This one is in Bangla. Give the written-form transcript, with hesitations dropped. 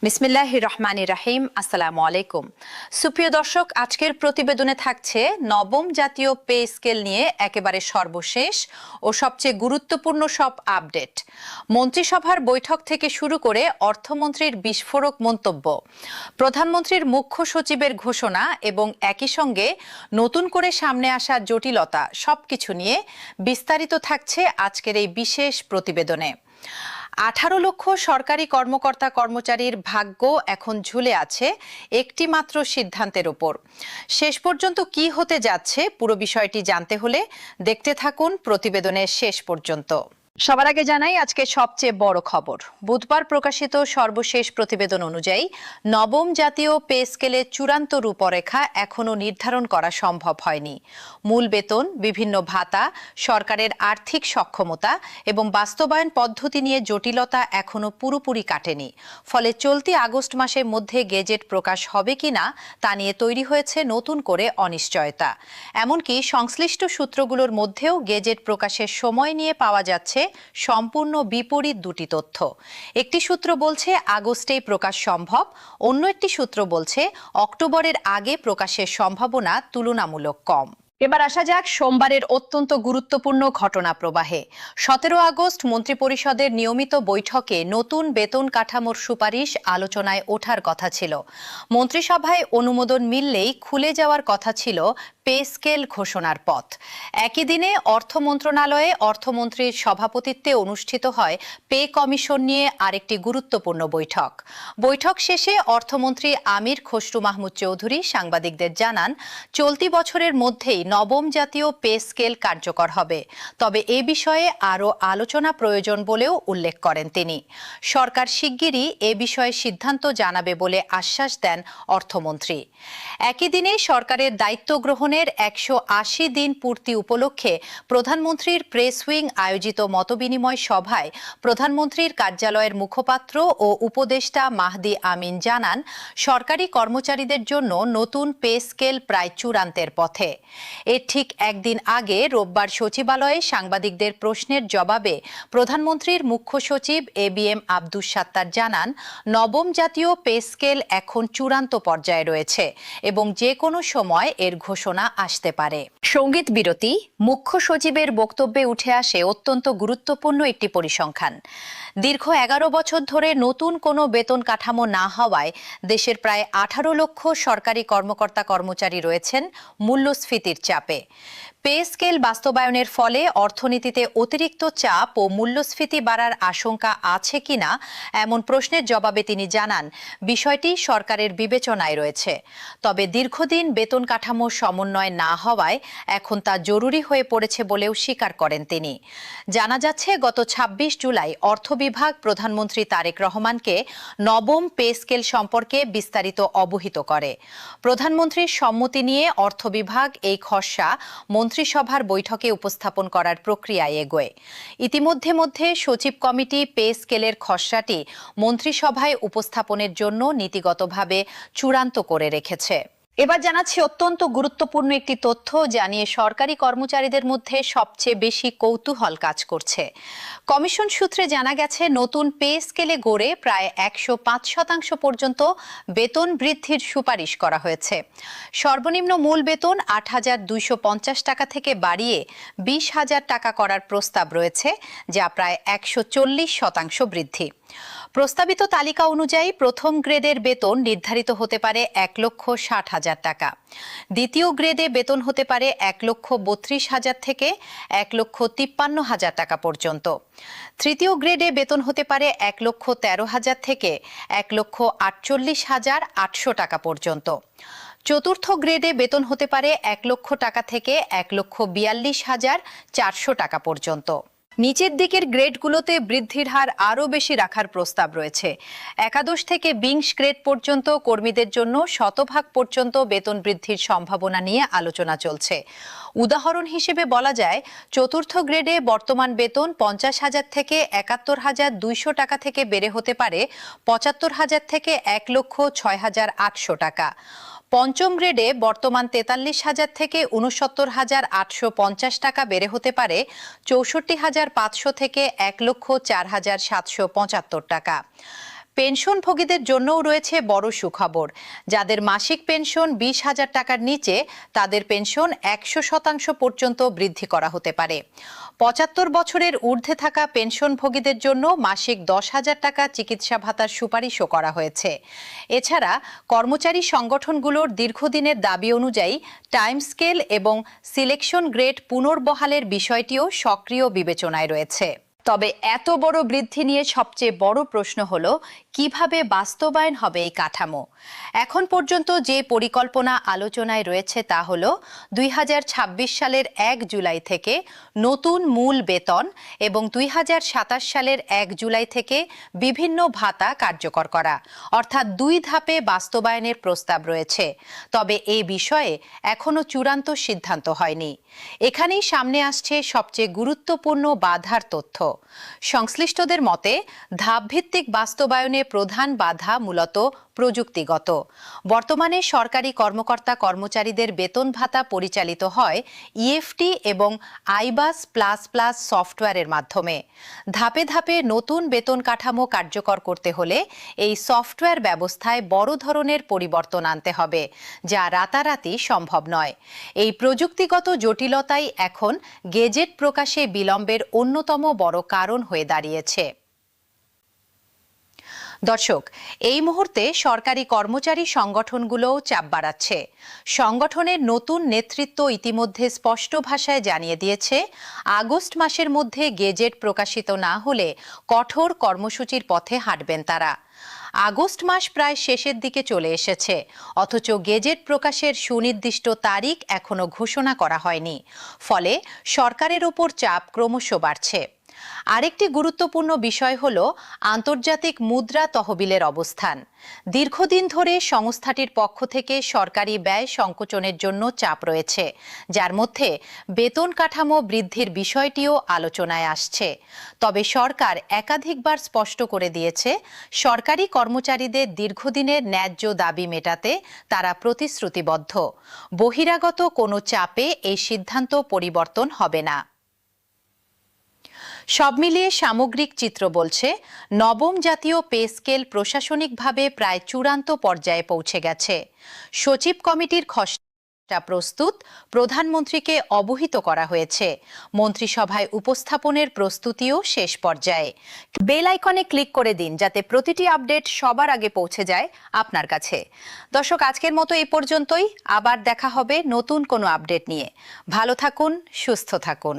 বিসমিল্লাহির রহমানির রহিম। আসসালামু আলাইকুম। সুপ্রিয় দর্শক, আজকের প্রতিবেদনে থাকছে নবম জাতীয় পে স্কেল নিয়ে একেবারে সর্বশেষ ও সবচেয়ে গুরুত্বপূর্ণ সব আপডেট। মন্ত্রিসভার বৈঠক থেকে শুরু করে অর্থমন্ত্রীর বিস্ফোরক মন্তব্য, প্রধানমন্ত্রীর মুখ্য সচিবের ঘোষণা এবং একই সঙ্গে নতুন করে সামনে আসা জটিলতা, সবকিছু নিয়ে বিস্তারিত থাকছে আজকের এই বিশেষ প্রতিবেদনে। 18 লক্ষ সরকারি কর্মকর্তা কর্মচারীর ভাগ্য এখন ঝুলে আছে একটি মাত্র সিদ্ধান্তের উপর। শেষ পর্যন্ত কি হতে যাচ্ছে, পুরো বিষয়টি জানতে হলে দেখতে থাকুন প্রতিবেদনের শেষ পর্যন্ত। সবার আগে জানাই আজকে সবচেয়ে বড় খবর। বুধবার প্রকাশিত সর্বশেষ প্রতিবেদন অনুযায়ী নবম জাতীয় পে স্কেলের চূড়ান্ত রূপরেখা এখনো নির্ধারণ করা সম্ভব হয়নি। মূল বেতন, বিভিন্ন ভাতা, সরকারের আর্থিক সক্ষমতা এবং বাস্তবায়ন পদ্ধতি নিয়ে জটিলতা এখনো পুরোপুরি কাটেনি। ফলে চলতি আগস্ট মাসের মধ্যে গেজেট প্রকাশ হবে কিনা তা নিয়ে তৈরি হয়েছে নতুন করে অনিশ্চয়তা। এমনকি সংশ্লিষ্ট সূত্রগুলোর মধ্যেও গেজেট প্রকাশের সময় নিয়ে পাওয়া যাচ্ছে সম্পূর্ণ বিপরীত দুটি তথ্য। একটি সূত্র বলছে আগস্টেই প্রকাশ সম্ভব, অন্য একটি সূত্র বলছে অক্টোবরের আগে প্রকাশের সম্ভাবনা তুলনামূলক কম। এবার আসা যাক সোমবারের অত্যন্ত গুরুত্বপূর্ণ ঘটনা প্রবাহে। 17 আগস্ট মন্ত্রিপরিষদের নিয়মিত বৈঠকে নতুন বেতন কাঠামোর সুপারিশ আলোচনায় ওঠার কথা ছিল। মন্ত্রিসভায় অনুমোদন মিললেই খুলে যাওয়ার কথা ছিল পে স্কেল ঘোষণার পথ। একই দিনে অর্থ মন্ত্রণালয়ে অর্থমন্ত্রীর সভাপতিত্বে অনুষ্ঠিত হয় পে কমিশন নিয়ে আরেকটি গুরুত্বপূর্ণ বৈঠক। বৈঠক শেষে অর্থমন্ত্রী আমির খসরু মাহমুদ চৌধুরী সাংবাদিকদের জানান, চলতি বছরের মধ্যেই নবম জাতীয় পে স্কেল কার্যকর হবে, তবে এ বিষয়ে আরও আলোচনা প্রয়োজন বলেও উল্লেখ করেন তিনি। সরকার শিগগিরই এ বিষয়ে সিদ্ধান্ত জানাবে বলে আশ্বাস দেন অর্থমন্ত্রী। একই দিনে সরকারের দায়িত্ব গ্রহণের 180 দিন পূর্তি উপলক্ষে প্রধানমন্ত্রীর প্রেস উইং আয়োজিত মতবিনিময় সভায় প্রধানমন্ত্রীর কার্যালয়ের মুখপাত্র ও উপদেষ্টা মাহদি আমিন জানান, সরকারি কর্মচারীদের জন্য নতুন পে স্কেল প্রায় চূড়ান্তের পথে। এর ঠিক একদিন আগে রোববার সচিবালয়ে সাংবাদিকদের প্রশ্নের জবাবে প্রধানমন্ত্রীর মুখ্য সচিব ABM আব্দুস সাত্তার জানান, নবম জাতীয় পে স্কেল এখন চূড়ান্ত পর্যায়ে রয়েছে এবং যে কোনো সময় এর ঘোষণা আসতে পারে। সঙ্গীত বিরতি। মুখ্য সচিবের বক্তব্যে উঠে আসে অত্যন্ত গুরুত্বপূর্ণ একটি পরিসংখ্যান। দীর্ঘ 11 বছর ধরে নতুন কোনো বেতন কাঠামো না হওয়ায় দেশের প্রায় 18 লক্ষ সরকারি কর্মকর্তা কর্মচারী রয়েছেন মূল্যস্ফীতির চাপে। পে স্কেল বাস্তবায়নের ফলে অর্থনীতিতে অতিরিক্ত চাপ ও মূল্যস্ফীতি বাড়ার আশঙ্কা আছে কিনা এমন প্রশ্নের জবাবে তিনি জানান, বিষয়টি সরকারের বিবেচনায় রয়েছে। তবে দীর্ঘদিন বেতন কাঠামো সমন্বয় না হওয়ায় এখন তা জরুরি হয়ে পড়েছে বলেও স্বীকার করেন তিনি। জানা যাচ্ছে, গত 26 জুলাই অর্থ বিভাগ প্রধানমন্ত্রী তারেক রহমানকে নবম পে স্কেল সম্পর্কে বিস্তারিত অবহিত করে। প্রধানমন্ত্রীর সম্মতি নিয়ে অর্থ বিভাগ এই খসড়া মন্ত্রিসভার বৈঠকে উপস্থাপন করার প্রক্রিয়ায় এগোয়। ইতিমধ্যে সচিব কমিটি পে স্কেলের খসড়াটি মন্ত্রিসভায় উপস্থাপনের জন্য নীতিগতভাবে চূড়ান্ত করে রেখেছে। এবার জানাচ্ছি অত্যন্ত গুরুত্বপূর্ণ একটি তথ্য জানিয়ে সরকারি কর্মচারীদের মধ্যে সবচেয়ে বেশি কৌতূহল কাজ করছে। কমিশন সূত্রে জানা গেছে, নতুন পে স্কেলে গড়ে প্রায় 105% পর্যন্ত বেতন বৃদ্ধির সুপারিশ করা হয়েছে। সর্বনিম্ন মূল বেতন 8,250 টাকা থেকে বাড়িয়ে 20,000 টাকা করার প্রস্তাব রয়েছে, যা প্রায় 140% বৃদ্ধি। প্রস্তাবিত তালিকা অনুযায়ী প্রথম গ্রেডের বেতন নির্ধারিত হতে পারে 1,60,000 টাকা, দ্বিতীয় গ্রেডে বেতন হতে পারে 1,32,000 থেকে 1,53,000 টাকা পর্যন্ত, তৃতীয় গ্রেডে বেতন হতে পারে 1,13,000 থেকে 1,48,800 টাকা পর্যন্ত, চতুর্থ গ্রেডে বেতন হতে পারে 1 লক্ষ টাকা থেকে 1,42,400 টাকা পর্যন্ত। নিচের দিকের গ্রেডগুলোতে বৃদ্ধির হার আরও বেশি রাখার প্রস্তাব রয়েছে। একাদশ থেকে 20 গ্রেড পর্যন্ত কর্মীদের জন্য 100% পর্যন্ত বেতন বৃদ্ধির সম্ভাবনা নিয়ে আলোচনা চলছে। উদাহরণ হিসেবে বলা যায়, চতুর্থ গ্রেডে বর্তমান বেতন 50,000 থেকে 71,200 টাকা থেকে বেড়ে হতে পারে 75,000 থেকে 1,06,800 টাকা। পঞ্চম গ্রেডে বর্তমান 43,000 থেকে 69,850 টাকা বেড়ে হতে পারে 64,500 থেকে 1,04,775 টাকা। পেনশনভোগীদের জন্যও রয়েছে বড় সুখবর। যাদের মাসিক পেনশন 20,000 টাকার নিচে, তাদের পেনশন 100% পর্যন্ত বৃদ্ধি করা হতে পারে। 75 বছরের ঊর্ধ্বে থাকা পেনশনভোগীদের জন্য মাসিক 10,000 টাকা চিকিৎসা ভাতার সুপারিশও করা হয়েছে। এছাড়া কর্মচারী সংগঠনগুলোর দীর্ঘদিনের দাবি অনুযায়ী টাইম স্কেল এবং সিলেকশন গ্রেড পুনর্বহালের বিষয়টিও সক্রিয় বিবেচনায় রয়েছে। তবে এত বড় বৃদ্ধি নিয়ে সবচেয়ে বড় প্রশ্ন হলো কিভাবে বাস্তবায়ন হবে এই কাঠামো। এখন পর্যন্ত যে পরিকল্পনা আলোচনায় রয়েছে তা হলো 2026 সালের 1 জুলাই থেকে নতুন মূল বেতন এবং 2027 সালের 1 জুলাই থেকে বিভিন্ন ভাতা কার্যকর করা, অর্থাৎ 2 ধাপে বাস্তবায়নের প্রস্তাব রয়েছে। তবে এই বিষয়ে এখনো চূড়ান্ত সিদ্ধান্ত হয়নি। এখানেই সামনে আসছে সবচেয়ে গুরুত্বপূর্ণ বাধার তথ্য। সংশ্লিষ্টদের মতে ধাপভিত্তিক বাস্তবায়নে প্রধান বাধা মূলত প্রযুক্তিগত। বর্তমানে সরকারি কর্মকর্তা কর্মচারীদের বেতন ভাতা পরিচালিত হয় ইএফটি এবং আইবাস প্লাস প্লাস সফটওয়্যারের মাধ্যমে। ধাপে ধাপে নতুন বেতন কাঠামো কার্যকর করতে হলে এই সফটওয়্যার ব্যবস্থায় বড় ধরনের পরিবর্তন আনতে হবে, যা রাতারাতি সম্ভব নয়। এই প্রযুক্তিগত জটিলতাই এখন গেজেট প্রকাশে বিলম্বের অন্যতম বড় কারণ হয়ে দাঁড়িয়েছে। দর্শক, এই মুহূর্তে সরকারি কর্মচারী সংগঠনগুলোও চাপ বাড়াচ্ছে। সংগঠনের নতুন নেতৃত্ব ইতিমধ্যে স্পষ্ট ভাষায় জানিয়ে দিয়েছে, আগস্ট মাসের মধ্যে গেজেট প্রকাশিত না হলে কঠোর কর্মসূচির পথে হাঁটবেন তারা। আগস্ট মাস প্রায় শেষের দিকে চলে এসেছে, অথচ গেজেট প্রকাশের সুনির্দিষ্ট তারিখ এখনো ঘোষণা করা হয়নি। ফলে সরকারের ওপর চাপ ক্রমশ বাড়ছে। আরেকটি গুরুত্বপূর্ণ বিষয় হল আন্তর্জাতিক মুদ্রা তহবিলের অবস্থান। দীর্ঘদিন ধরে সংস্থাটির পক্ষ থেকে সরকারি ব্যয় সংকোচনের জন্য চাপ রয়েছে, যার মধ্যে বেতন কাঠামো বৃদ্ধির বিষয়টিও আলোচনায় আসছে। তবে সরকার একাধিকবার স্পষ্ট করে দিয়েছে, সরকারি কর্মচারীদের দীর্ঘদিনের ন্যায্য দাবি মেটাতে তারা প্রতিশ্রুতিবদ্ধ। বহিরাগত কোনো চাপে এই সিদ্ধান্ত পরিবর্তন হবে না। সব মিলিয়ে সামগ্রিক চিত্র বলছে, নবম জাতীয় পে স্কেল প্রশাসনিকভাবে প্রায় চূড়ান্ত পর্যায়ে পৌঁছে গেছে। সচিব কমিটির খসড়া প্রস্তুত, প্রধানমন্ত্রীকে অবহিত করা হয়েছে। মন্ত্রিসভায় উপস্থাপনের প্রস্তুতিও শেষ পর্যায়ে। বেল আইকনে ক্লিক করে দিন যাতে প্রতিটি আপডেট সবার আগে পৌঁছে যায় আপনার কাছে। দর্শক, আজকের মতো এই পর্যন্তই। আবার দেখা হবে নতুন কোনো আপডেট নিয়ে। ভালো থাকুন, সুস্থ থাকুন।